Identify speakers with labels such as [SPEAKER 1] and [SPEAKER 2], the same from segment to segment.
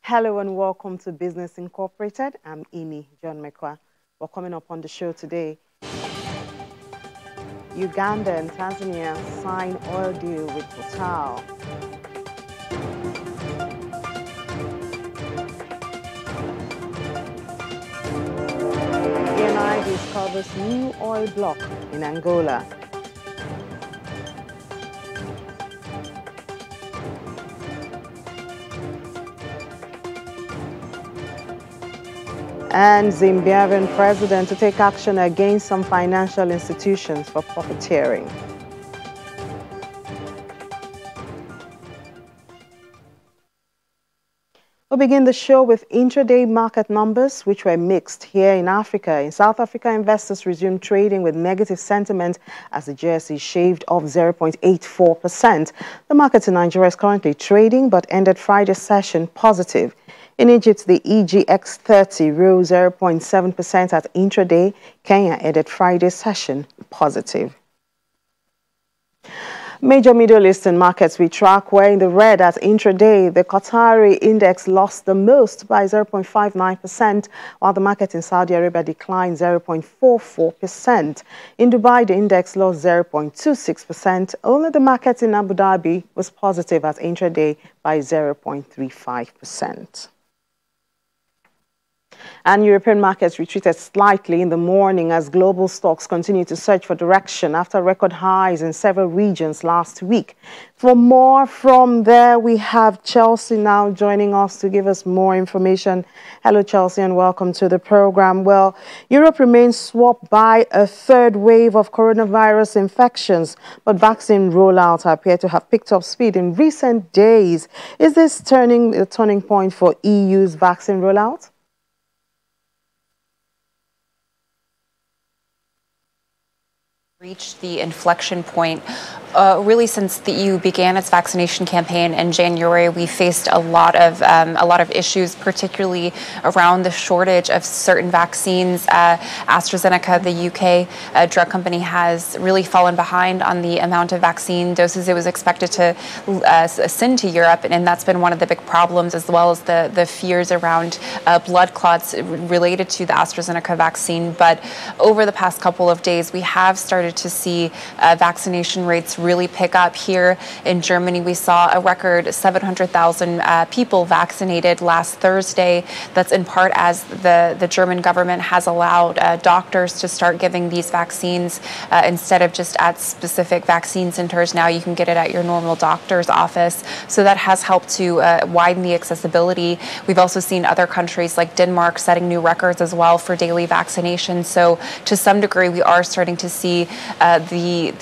[SPEAKER 1] Hello and welcome to Business Incorporated. I'm Amy John Mekwa. We're coming up on the show today. Uganda and Tanzania sign oil deal with Total. ENI discovers new oil block in Angola. And Zimbabwean president to take action against some financial institutions for profiteering. We'll begin the show with intraday market numbers, which were mixed here in Africa. In South Africa, investors resumed trading with negative sentiment as the JSE shaved off 0.84%. The market in Nigeria is currently trading but ended Friday's session positive. In Egypt, the EGX 30 rose 0.7% at intraday. Kenya ended Friday's session positive. Major Middle Eastern markets we track were in the red at intraday. The Qatari index lost the most by 0.59%, while the market in Saudi Arabia declined 0.44%. In Dubai, the index lost 0.26%. Only the market in Abu Dhabi was positive at intraday by 0.35%. And European markets retreated slightly in the morning as global stocks continue to search for direction after record highs in several regions last week. For more from there, we have Chelsea now joining us to give us more information. Hello, Chelsea, and welcome to the program. Well, Europe remains swamped by a third wave of coronavirus infections, but vaccine rollouts appear to have picked up speed in recent days. Is this a turning point for EU's vaccine rollout?
[SPEAKER 2] Reached the inflection point really since the EU began its vaccination campaign in January. We faced a lot of issues, particularly around the shortage of certain vaccines. AstraZeneca, the UK drug company, has really fallen behind on the amount of vaccine doses it was expected to send to Europe, and that's been one of the big problems, as well as the fears around blood clots related to the AstraZeneca vaccine. But over the past couple of days, we have started to see vaccination rates really pick up. Here in Germany, we saw a record 700,000 people vaccinated last Thursday. That's in part as the German government has allowed doctors to start giving these vaccines instead of just at specific vaccine centers. Now you can get it at your normal doctor's office. So that has helped to widen the accessibility. We've also seen other countries like Denmark setting new records as well for daily vaccination. So to some degree, we are starting to see the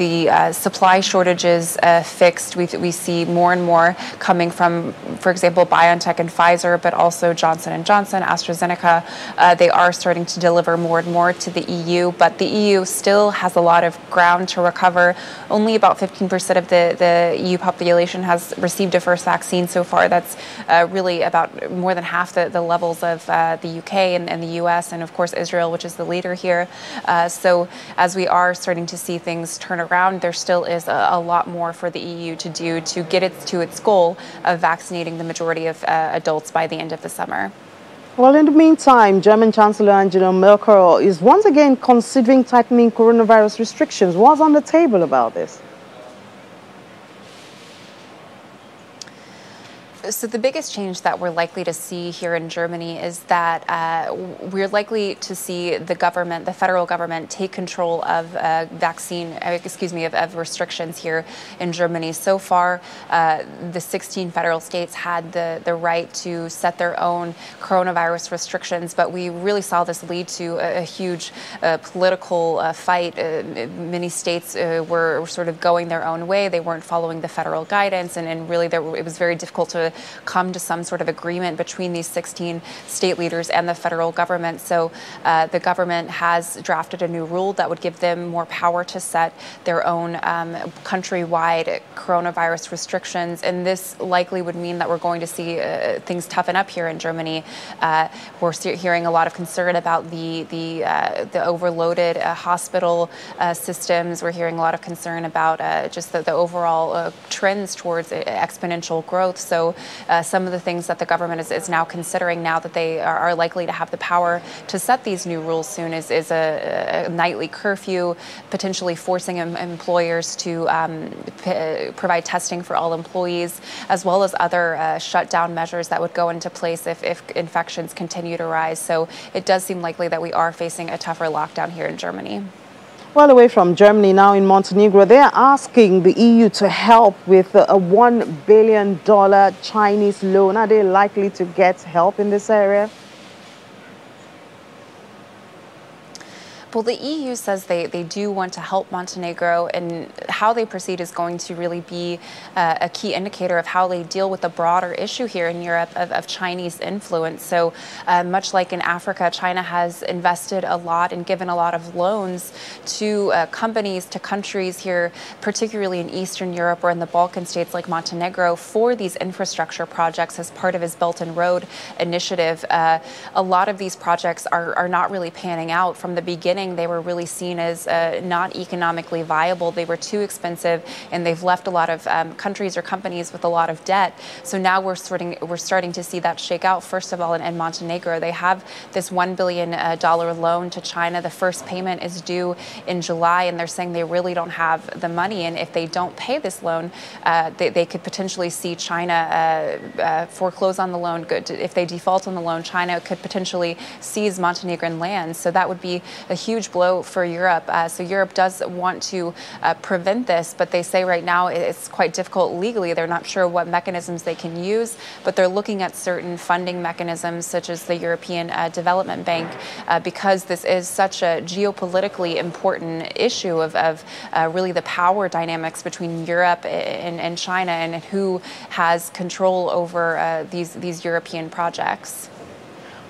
[SPEAKER 2] supply shortages fixed. We see more and more coming from, for example, BioNTech and Pfizer, but also Johnson & Johnson, AstraZeneca. They are starting to deliver more and more to the EU, but the EU still has a lot of ground to recover. Only about 15% of the EU population has received a first vaccine so far. That's really about more than half the levels of the UK and the US, and of course Israel, which is the leader here. So as we are starting to see things turn around, there still is a lot more for the EU to do to get it to its goal of vaccinating the majority of adults by the end of the summer.
[SPEAKER 1] Well, in the meantime, German Chancellor Angela Merkel is once again considering tightening coronavirus restrictions. What's on the table about this?
[SPEAKER 2] So the biggest change that we're likely to see here in Germany is that we're likely to see the federal government, take control of of restrictions here in Germany. So far, the 16 federal states had the right to set their own coronavirus restrictions, but we really saw this lead to a huge political fight. Many states were sort of going their own way. They weren't following the federal guidance, and really it was very difficult to come to some sort of agreement between these 16 state leaders and the federal government. So the government has drafted a new rule that would give them more power to set their own countrywide coronavirus restrictions. And this likely would mean that we're going to see things toughen up here in Germany. We're hearing a lot of concern about the overloaded hospital systems. We're hearing a lot of concern about just the overall trends towards exponential growth. So some of the things that the government is now considering now that they are likely to have the power to set these new rules soon is a nightly curfew, potentially forcing employers to provide testing for all employees, as well as other shutdown measures that would go into place if infections continue to rise. So it does seem likely that we are facing a tougher lockdown here in Germany.
[SPEAKER 1] Well, away from Germany now in Montenegro, they are asking the EU to help with a $1 billion Chinese loan. Are they likely to get help in this area?
[SPEAKER 2] Well, the EU says they do want to help Montenegro, and how they proceed is going to really be a key indicator of how they deal with the broader issue here in Europe of Chinese influence. So much like in Africa, China has invested a lot and given a lot of loans to companies, to countries here, particularly in Eastern Europe or in the Balkan states like Montenegro, for these infrastructure projects as part of his Belt and Road initiative. A lot of these projects are not really panning out. From the beginning, they were really seen as not economically viable. They were too expensive, and they've left a lot of countries or companies with a lot of debt. So now we're starting to see that shake out. First of all, in Montenegro, they have this $1 billion loan to China. The first payment is due in July, and they're saying they really don't have the money. And if they don't pay this loan, they could potentially see China foreclose on the loan. If they default on the loan, China could potentially seize Montenegrin lands. So that would be a huge blow for Europe. So Europe does want to prevent this, but they say right now it's quite difficult legally. They're not sure what mechanisms they can use, but they're looking at certain funding mechanisms such as the European Development Bank, because this is such a geopolitically important issue of really the power dynamics between Europe and China, and who has control over these European projects.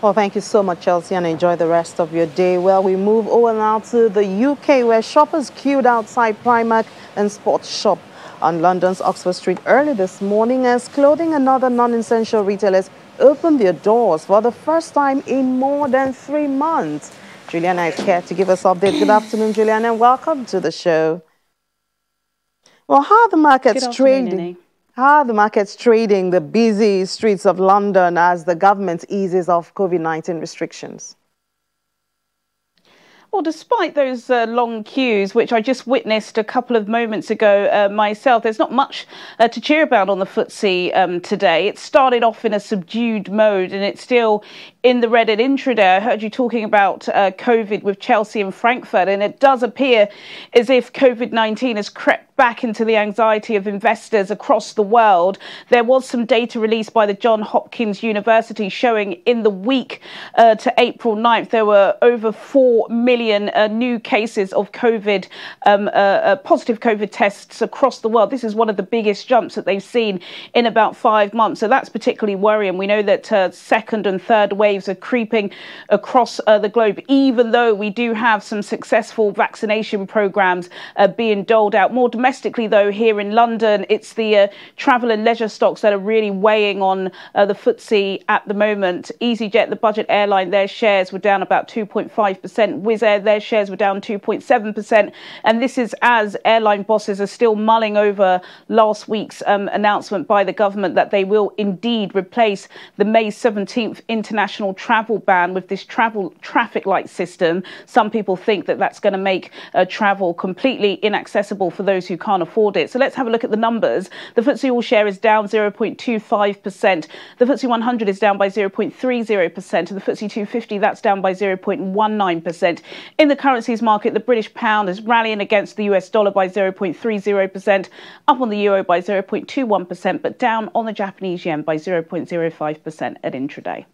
[SPEAKER 1] Well, thank you so much, Chelsea, and enjoy the rest of your day. Well, we move over now to the UK, where shoppers queued outside Primark and Sports Shop on London's Oxford Street early this morning as clothing and other non-essential retailers opened their doors for the first time in more than 3 months. Juliana is here to give us an update. Good afternoon, Juliana, and welcome to the show. Well, how are the markets trading? How are the markets trading the busy streets of London as the government eases off COVID-19 restrictions?
[SPEAKER 3] Well, despite those long queues, which I just witnessed a couple of moments ago myself, there's not much to cheer about on the FTSE today. It started off in a subdued mode, and it's still in the red at intraday. I heard you talking about COVID with Chelsea and Frankfurt, and it does appear as if COVID-19 has crept back into the anxiety of investors across the world. There was some data released by the Johns Hopkins University showing in the week to April 9th, there were over 4 million new cases of COVID, positive COVID tests across the world. This is one of the biggest jumps that they've seen in about 5 months. So that's particularly worrying. We know that second and third waves are creeping across the globe, even though we do have some successful vaccination programs being doled out. More domestically, though, here in London, it's the travel and leisure stocks that are really weighing on the FTSE at the moment. EasyJet, the budget airline, their shares were down about 2.5%. Wizz Air, their shares were down 2.7%. And this is as airline bosses are still mulling over last week's announcement by the government that they will indeed replace the May 17th international travel ban with this travel traffic light system. Some people think that that's going to make travel completely inaccessible for those who can't afford it. So let's have a look at the numbers. The FTSE All Share is down 0.25%. The FTSE 100 is down by 0.30%. And the FTSE 250, that's down by 0.19%. In the currencies market, the British pound is rallying against the US dollar by 0.30%, up on the euro by 0.21%, but down on the Japanese yen by 0.05% at intraday.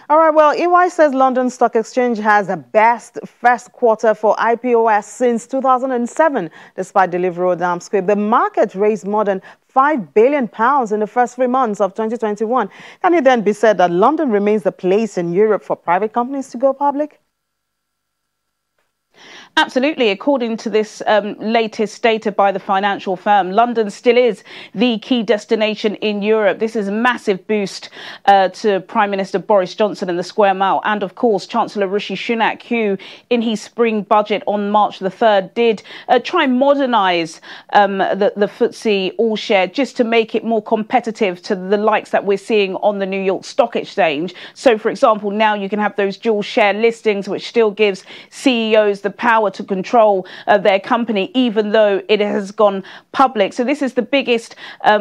[SPEAKER 1] All right, well, EY says London Stock Exchange has the best first quarter for IPOs since 2007. Despite Deliveroo Dam Square, the market raised more than £5 billion in the first 3 months of 2021. Can it then be said that London remains the place in Europe for private companies to go public?
[SPEAKER 3] Absolutely. According to this latest data by the financial firm, London still is the key destination in Europe. This is a massive boost to Prime Minister Boris Johnson and the Square Mile. And of course, Chancellor Rishi Sunak, who in his spring budget on March the 3rd did try and modernise the FTSE All Share just to make it more competitive to the likes that we're seeing on the New York Stock Exchange. So, for example, now you can have those dual share listings, which still gives CEOs the power to control their company, even though it has gone public. So this is the biggest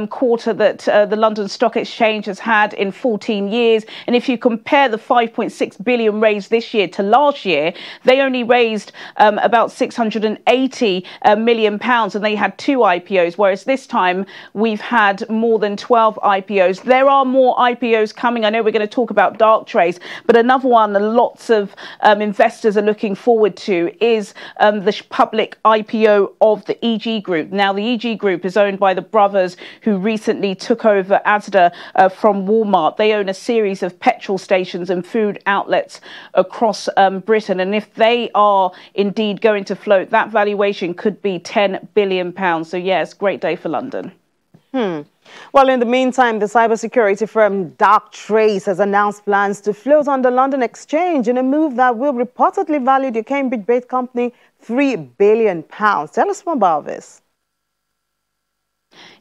[SPEAKER 3] quarter that the London Stock Exchange has had in 14 years. And if you compare the 5.6 billion raised this year to last year, they only raised about 680 million pounds, and they had 2 IPOs, whereas this time we've had more than 12 IPOs. There are more IPOs coming. I know we're going to talk about dark trades, but another one lots of investors are looking forward to is the public IPO of the EG Group. Now, the EG Group is owned by the brothers who recently took over Asda from Walmart. They own a series of petrol stations and food outlets across Britain. And if they are indeed going to float, that valuation could be £10 billion. So, yes, great day for London.
[SPEAKER 1] Well, in the meantime, the cybersecurity firm Darktrace has announced plans to float on the London Exchange in a move that will reportedly value the Cambridge-based company £3 billion. Tell us more about this.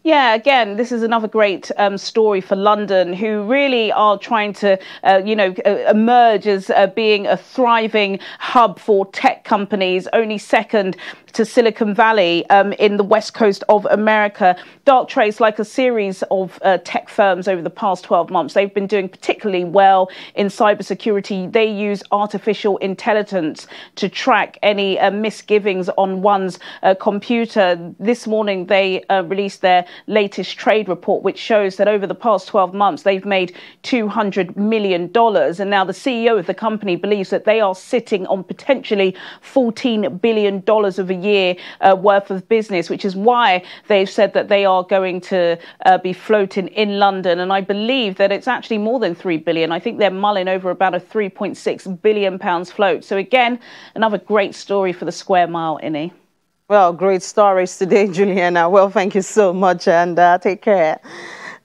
[SPEAKER 3] Yeah, again, this is another great story for London, who really are trying to, emerge as being a thriving hub for tech companies, only second to Silicon Valley in the west coast of America. Darktrace, like a series of tech firms over the past 12 months, they've been doing particularly well in cybersecurity. They use artificial intelligence to track any misgivings on one's computer. This morning, they released their latest trade report, which shows that over the past 12 months, they've made $200 million. And now the CEO of the company believes that they are sitting on potentially $14 billion of a year worth of business, which is why they've said that they are going to be floating in London. And I believe that it's actually more than $3 billion. I think they're mulling over about a £3.6 billion float. So again, another great story for the Square Mile, Innie.
[SPEAKER 1] Well, great stories today, Juliana. Well, thank you so much, and take care.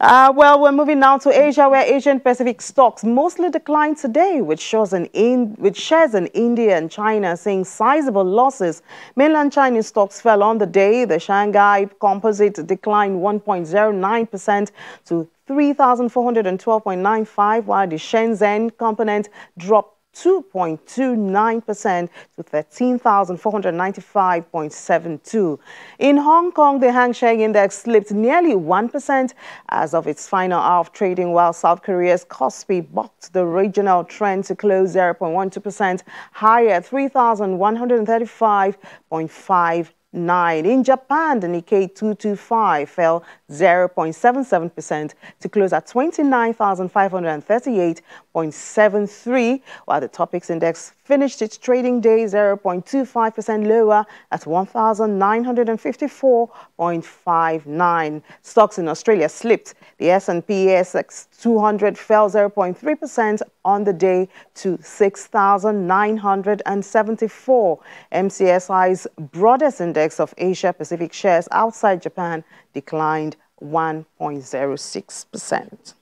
[SPEAKER 1] Well, we're moving now to Asia, where Asian Pacific stocks mostly declined today, with shares in India and China seeing sizable losses. Mainland Chinese stocks fell on the day. The Shanghai Composite declined 1.09% to 3,412.95, while the Shenzhen component dropped 2.29% to 13,495.72. In Hong Kong, the Hang Seng Index slipped nearly 1% as of its final hour of trading, while South Korea's Kospi bucked the regional trend to close 0.12% higher at 3,135.59. In Japan, the Nikkei 225 fell 0.77% to close at 29,538.73, while the Topix index finished its trading day 0.25% lower at 1,954.59. Stocks in Australia slipped. The S&P ASX 200 fell 0.3% on the day to 6,974. MCSI's broadest index of Asia Pacific shares outside Japan declined 1.06%.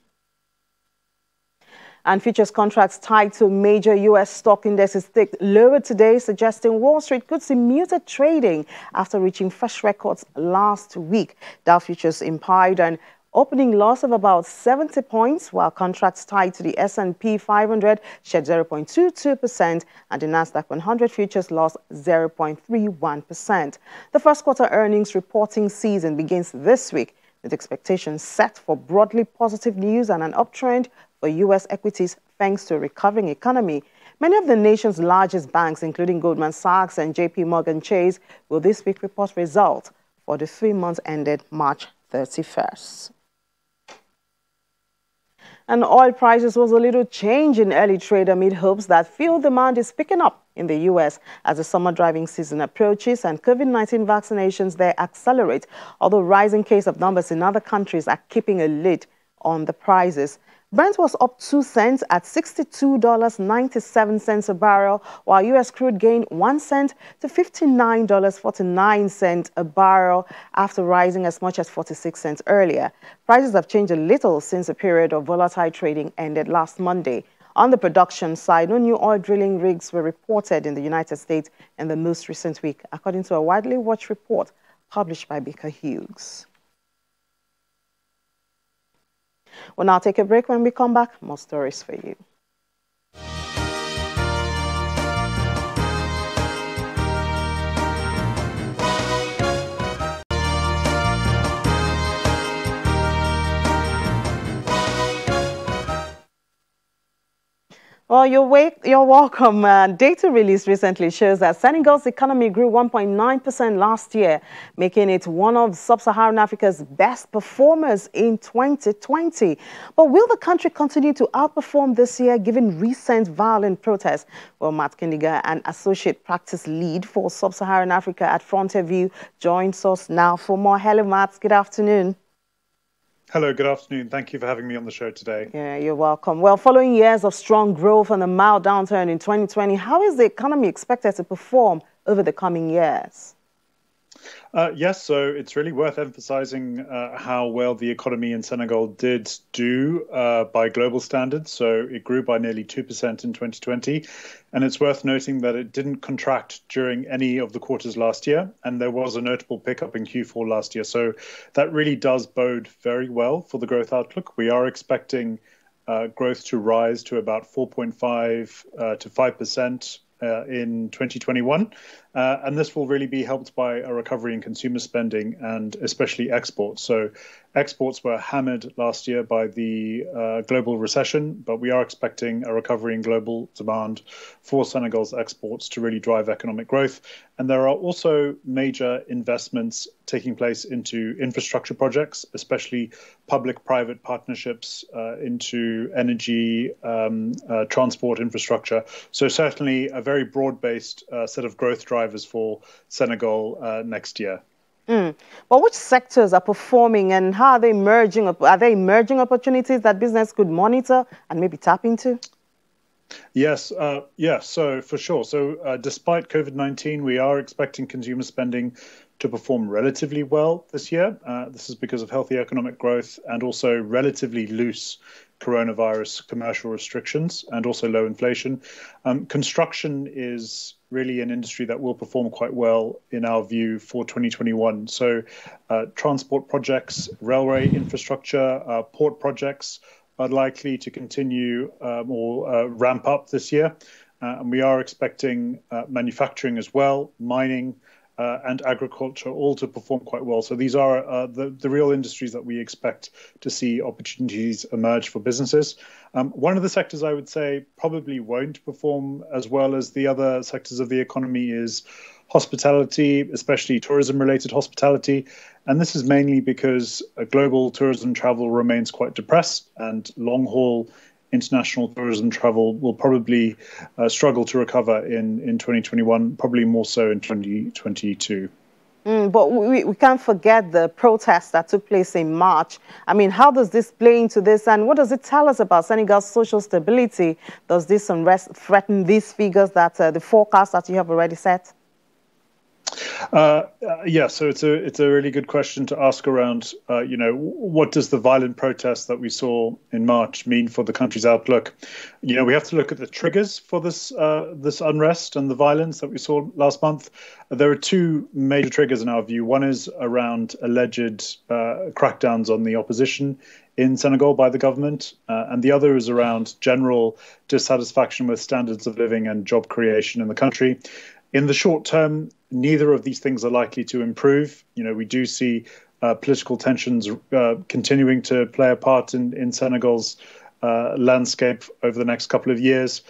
[SPEAKER 1] And futures contracts tied to major U.S. stock indexes ticked lower today, suggesting Wall Street could see muted trading after reaching fresh records last week. Dow futures implied an opening loss of about 70 points, while contracts tied to the S&P 500 shed 0.22%, and the Nasdaq 100 futures lost 0.31%. The first quarter earnings reporting season begins this week, with expectations set for broadly positive news and an uptrend for U.S. equities thanks to a recovering economy. Many of the nation's largest banks, including Goldman Sachs and JP Morgan Chase, will this week report results for the 3 months ended March 31st. And oil prices was a little change in early trade amid hopes that fuel demand is picking up in the U.S. as the summer driving season approaches and COVID-19 vaccinations there accelerate, although rising case of numbers in other countries are keeping a lid on the prices. Brent was up 2 cents at $62.97 a barrel, while U.S. crude gained 1 cent to $59.49 a barrel after rising as much as 46 cents earlier. Prices have changed a little since a period of volatile trading ended last Monday. On the production side, no new oil drilling rigs were reported in the United States in the most recent week, according to a widely watched report published by Baker Hughes. We'll now take a break. When we come back, more stories for you. Well, you're welcome. Data released recently shows that Senegal's economy grew 1.9% last year, making it one of sub-Saharan Africa's best performers in 2020. But will the country continue to outperform this year, given recent violent protests? Well, Matt Kindiga, an associate practice lead for sub-Saharan Africa at Frontier View, joins us now for more. Hello, Matt. Good afternoon.
[SPEAKER 4] Hello, good afternoon. Thank you for having me on the show today.
[SPEAKER 1] Yeah, you're welcome. Well, following years of strong growth and a mild downturn in 2020, how is the economy expected to perform over the coming years?
[SPEAKER 4] Yes, so it's really worth emphasizing how well the economy in Senegal did do by global standards. So it grew by nearly 2% in 2020. And it's worth noting that it didn't contract during any of the quarters last year. And there was a notable pickup in Q4 last year. So that really does bode very well for the growth outlook. We are expecting growth to rise to about 4.5 to 5% in 2021. And this will really be helped by a recovery in consumer spending and especially exports. So exports were hammered last year by the global recession, but we are expecting a recovery in global demand for Senegal's exports to really drive economic growth. And there are also major investments taking place into infrastructure projects, especially public-private partnerships into energy, transport infrastructure. So certainly a very broad-based set of growth drivers for Senegal next year.
[SPEAKER 1] Well, which sectors are performing and how are they emerging? Are they emerging opportunities that business could monitor and maybe tap into?
[SPEAKER 4] Yes, so for sure. So despite COVID-19, we are expecting consumer spending to perform relatively well this year. This is because of healthy economic growth and also relatively loose coronavirus commercial restrictions and also low inflation. Construction is really an industry that will perform quite well in our view for 2021. So transport projects, railway infrastructure, port projects are likely to continue or ramp up this year. And we are expecting manufacturing as well, mining, and agriculture all to perform quite well. So these are the real industries that we expect to see opportunities emerge for businesses. One of the sectors I would say probably won't perform as well as the other sectors of the economy is hospitality, especially tourism-related hospitality. And this is mainly because global tourism travel remains quite depressed and long-haul international tourism travel will probably struggle to recover in 2021, probably more so in 2022.
[SPEAKER 1] But we can't forget the protests that took place in March. I mean, how does this play into this, and what does it tell us about Senegal's social stability? Does this unrest threaten these figures that the forecast that you have already set?
[SPEAKER 4] Yeah, so it's a really good question to ask around, what does the violent protest that we saw in March mean for the country's outlook? We have to look at the triggers for this unrest and the violence that we saw last month. There are two major triggers in our view. One is around alleged crackdowns on the opposition in Senegal by the government, and the other is around general dissatisfaction with standards of living and job creation in the country. In the short term, neither of these things are likely to improve. We do see political tensions continuing to play a part in Senegal's landscape over the next couple of years.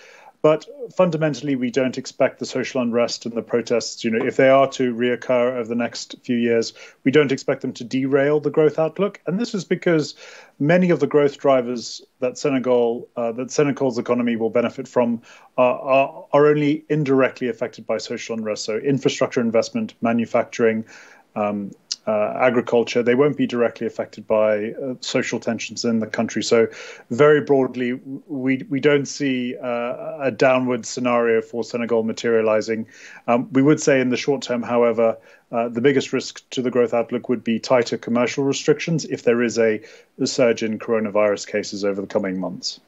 [SPEAKER 4] But fundamentally, we don't expect the social unrest and the protests, if they are to reoccur over the next few years, we don't expect them to derail the growth outlook. And this is because many of the growth drivers that Senegal's economy will benefit from are only indirectly affected by social unrest. So infrastructure investment, manufacturing, agriculture. They won't be directly affected by social tensions in the country. So very broadly, we don't see a downward scenario for Senegal materializing. We would say in the short term, however, the biggest risk to the growth outlook would be tighter commercial restrictions if there is a surge in coronavirus cases over the coming months.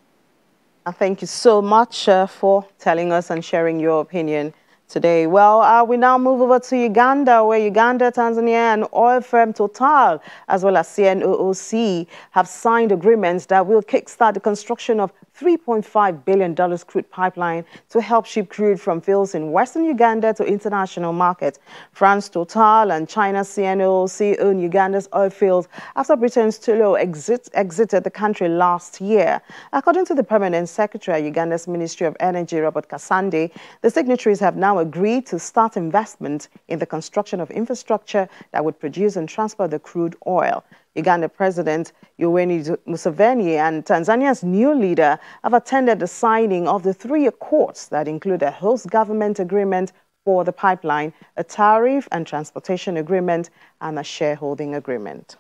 [SPEAKER 1] Thank you so much for telling us and sharing your opinion today. Well, we now move over to Uganda, where Uganda, Tanzania, and oil firm Total, as well as CNOOC, have signed agreements that will kickstart the construction of $3.5 billion crude pipeline to help ship crude from fields in western Uganda to international markets. France Total and China's CNOOC own Uganda's oil fields after Britain's Tullow exited the country last year. According to the permanent secretary at Uganda's Ministry of Energy, Robert Kasande, the signatories have now agreed to start investment in the construction of infrastructure that would produce and transport the crude oil. Uganda President Yoweri Museveni and Tanzania's new leader have attended the signing of the 3 accords that include a host government agreement for the pipeline, a tariff and transportation agreement, and a shareholding agreement.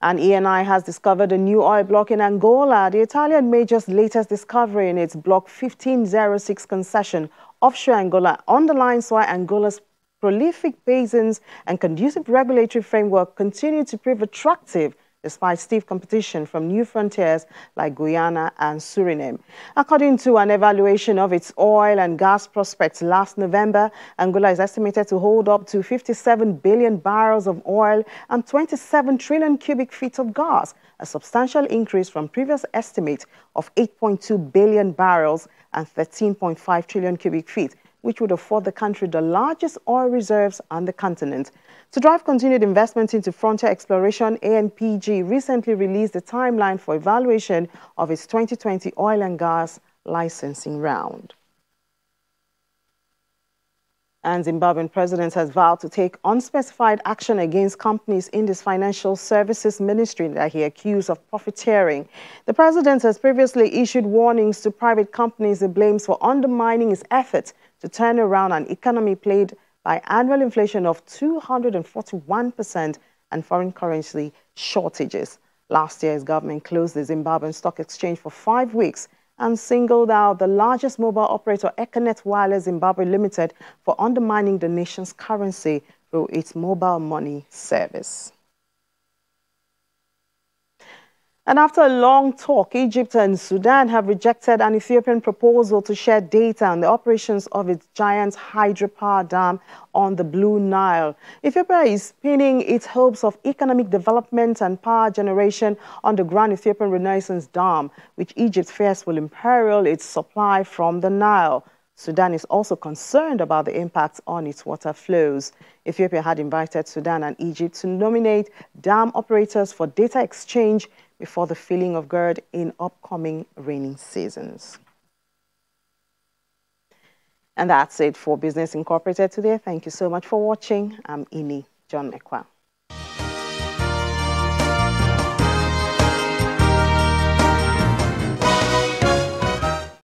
[SPEAKER 1] And ENI has discovered a new oil block in Angola, the Italian major's latest discovery in its Block 1506 concession offshore Angola underlines why Angola's prolific basins and conducive regulatory framework continue to prove attractive despite stiff competition from new frontiers like Guyana and Suriname. According to an evaluation of its oil and gas prospects last November, Angola is estimated to hold up to 57 billion barrels of oil and 27 trillion cubic feet of gas, a substantial increase from previous estimate of 8.2 billion barrels and 13.5 trillion cubic feet, which would afford the country the largest oil reserves on the continent. To drive continued investment into frontier exploration, ANPG recently released a timeline for evaluation of its 2020 oil and gas licensing round. And Zimbabwean president has vowed to take unspecified action against companies in this financial services ministry that he accused of profiteering. The president has previously issued warnings to private companies he blames for undermining his efforts to turn around an economy plagued by annual inflation of 241% and foreign currency shortages. Last year, his government closed the Zimbabwean Stock Exchange for 5 weeks and singled out the largest mobile operator, Econet Wireless Zimbabwe Limited, for undermining the nation's currency through its mobile money service. And after a long talk, Egypt and Sudan have rejected an Ethiopian proposal to share data on the operations of its giant hydropower dam on the Blue Nile. Ethiopia is pinning its hopes of economic development and power generation on the Grand Ethiopian Renaissance Dam, which Egypt fears will imperil its supply from the Nile. Sudan is also concerned about the impact on its water flows. Ethiopia had invited Sudan and Egypt to nominate dam operators for data exchange before the filling of GERD in upcoming rainy seasons. And that's it for Business Incorporated today. Thank you so much for watching. I'm Ini John Mekwa.